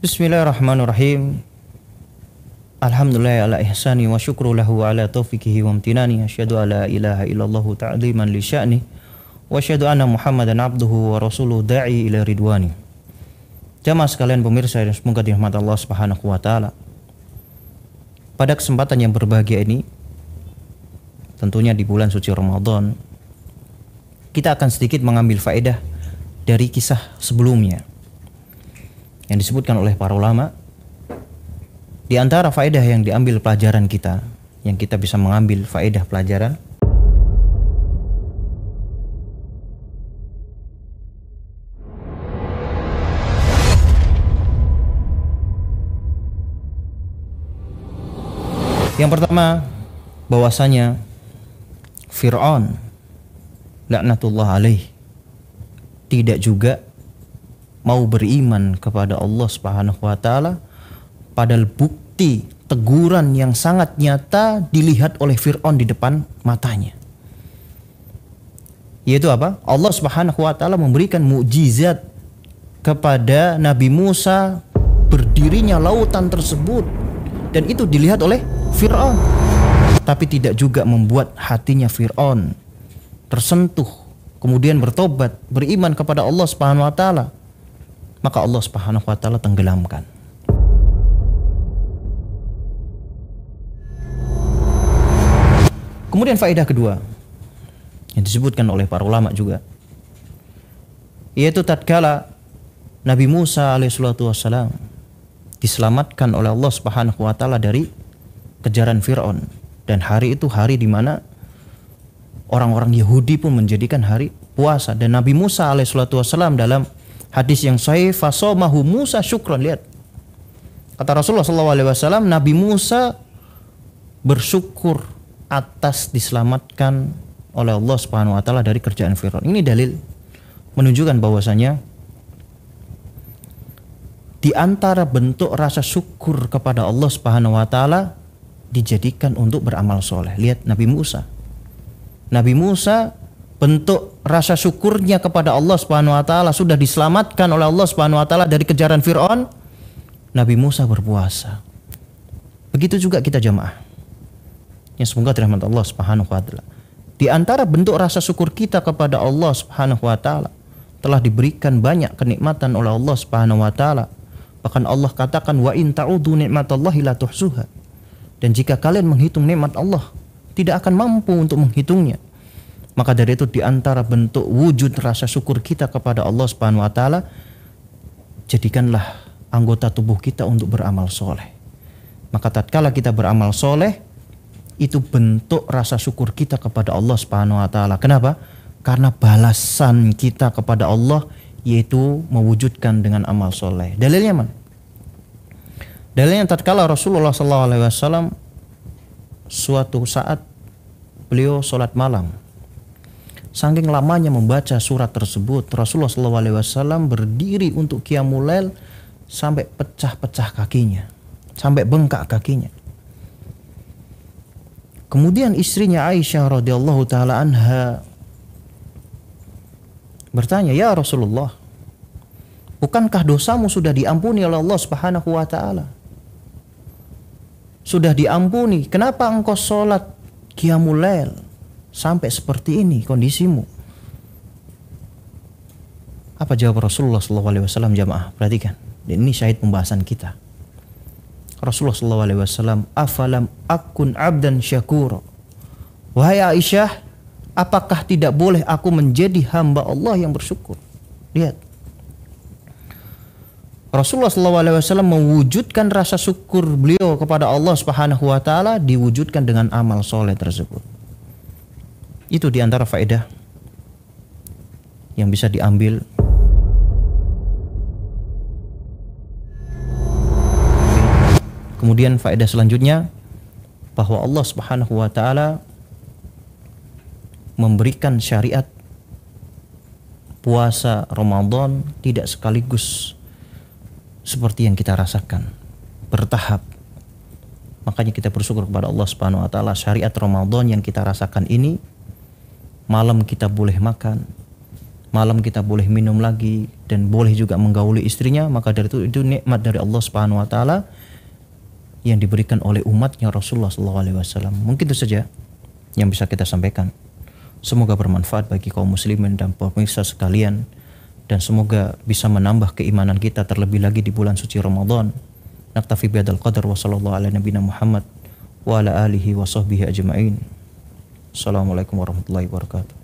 Bismillahirrahmanirrahim. Alhamdulillah ala ihsani wa syukru lahu ala taufiqihi wa amtinani. Asyhadu alla ilaha illallah ta'ziman li sya'ni wa asyhadu anna Muhammadan abduhu wa rasuluhu da'i ila ridwani. Jamaah sekalian pemirsa yang semoga dirahmati Allah Subhanahu wa taala. Pada kesempatan yang berbahagia ini, tentunya di bulan suci Ramadan, kita akan sedikit mengambil faedah dari kisah sebelumnya yang disebutkan oleh para ulama. Di antara faedah yang diambil pelajaran kita, yang kita bisa mengambil faedah pelajaran, yang pertama, bahwasanya Fir'aun laknatullah alaih tidak juga mau beriman kepada Allah Subhanahu wa taala, padahal bukti teguran yang sangat nyata dilihat oleh Fir'aun di depan matanya. Yaitu apa? Allah Subhanahu wa taala memberikan mukjizat kepada Nabi Musa, berdirinya lautan tersebut, dan itu dilihat oleh Fir'aun. Tapi tidak juga membuat hatinya Fir'aun tersentuh, kemudian bertobat, beriman kepada Allah Subhanahu wa taala. Maka Allah Subhanahu wa taala tenggelamkan. Kemudian faedah kedua yang disebutkan oleh para ulama juga, yaitu tatkala Nabi Musa alaihissalatu wassalam diselamatkan oleh Allah Subhanahu wa taala dari kejaran Fir'aun, dan hari itu hari di mana orang-orang Yahudi pun menjadikan hari puasa, dan Nabi Musa alaihissalatu wassalam dalam hadis yang sahih, fasomahu Musa syukran. Lihat, kata Rasulullah SAW, Nabi Musa bersyukur atas diselamatkan oleh Allah Subhanahu wa taala dari kerjaan Firaun. Ini dalil menunjukkan bahwasanya di antara bentuk rasa syukur kepada Allah Subhanahu wa taala dijadikan untuk beramal soleh. Lihat Nabi Musa. Nabi Musa, bentuk rasa syukurnya kepada Allah Subhanahu wa taala sudah diselamatkan oleh Allah Subhanahu wa taala dari kejaran Firaun. Nabi Musa berpuasa. Begitu juga kita jamaah, yang semoga dirahmati Allah Subhanahu wa taala. Di antara bentuk rasa syukur kita kepada Allah Subhanahu wa taala, telah diberikan banyak kenikmatan oleh Allah Subhanahu wa taala. Bahkan Allah katakan, wa in ta'udu ni'matallahi la tuhsuha. Dan jika kalian menghitung nikmat Allah, tidak akan mampu untuk menghitungnya. Maka dari itu, di antara bentuk wujud rasa syukur kita kepada Allah Subhanahu wa taala, jadikanlah anggota tubuh kita untuk beramal soleh. Maka tatkala kita beramal soleh, itu bentuk rasa syukur kita kepada Allah Subhanahu wa taala. Kenapa? Karena balasan kita kepada Allah yaitu mewujudkan dengan amal soleh. Dalilnya mana? Dalilnya tatkala Rasulullah SAW suatu saat beliau sholat malam, saking lamanya membaca surat tersebut, Rasulullah SAW berdiri untuk qiyamul lail sampai pecah-pecah kakinya, sampai bengkak kakinya. Kemudian istrinya Aisyah radhiyallahu taala anha bertanya, "Ya Rasulullah, bukankah dosamu sudah diampuni oleh Allah Subhanahu wa taala? Sudah diampuni, kenapa engkau sholat qiyamul lail sampai seperti ini kondisimu?" Apa jawab Rasulullah SAW jamaah? Perhatikan, dan ini syahid pembahasan kita. Rasulullah SAW, afalam akun abdan syakura. Wahai Aisyah, apakah tidak boleh aku menjadi hamba Allah yang bersyukur? Lihat, Rasulullah SAW mewujudkan rasa syukur beliau kepada Allah Subhanahu wa taala diwujudkan dengan amal soleh tersebut. Itu diantara faedah yang bisa diambil. Kemudian faedah selanjutnya, bahwa Allah Subhanahu wa taala memberikan syariat puasa Ramadan tidak sekaligus seperti yang kita rasakan, bertahap. Makanya kita bersyukur kepada Allah Subhanahu wa taala, syariat Ramadan yang kita rasakan ini, malam kita boleh makan, malam kita boleh minum lagi dan boleh juga menggauli istrinya, maka dari itu nikmat dari Allah Subhanahu wa taala yang diberikan oleh umatnya Rasulullah SAW. Mungkin itu saja yang bisa kita sampaikan. Semoga bermanfaat bagi kaum muslimin dan pemirsa sekalian, dan semoga bisa menambah keimanan kita terlebih lagi di bulan suci Ramadan. Naktafi bihadzal qadar wa sallallahu ala nabiyina Muhammad wa ala alihi wa sahbihi ajma'in. Assalamualaikum warahmatullahi wabarakatuh.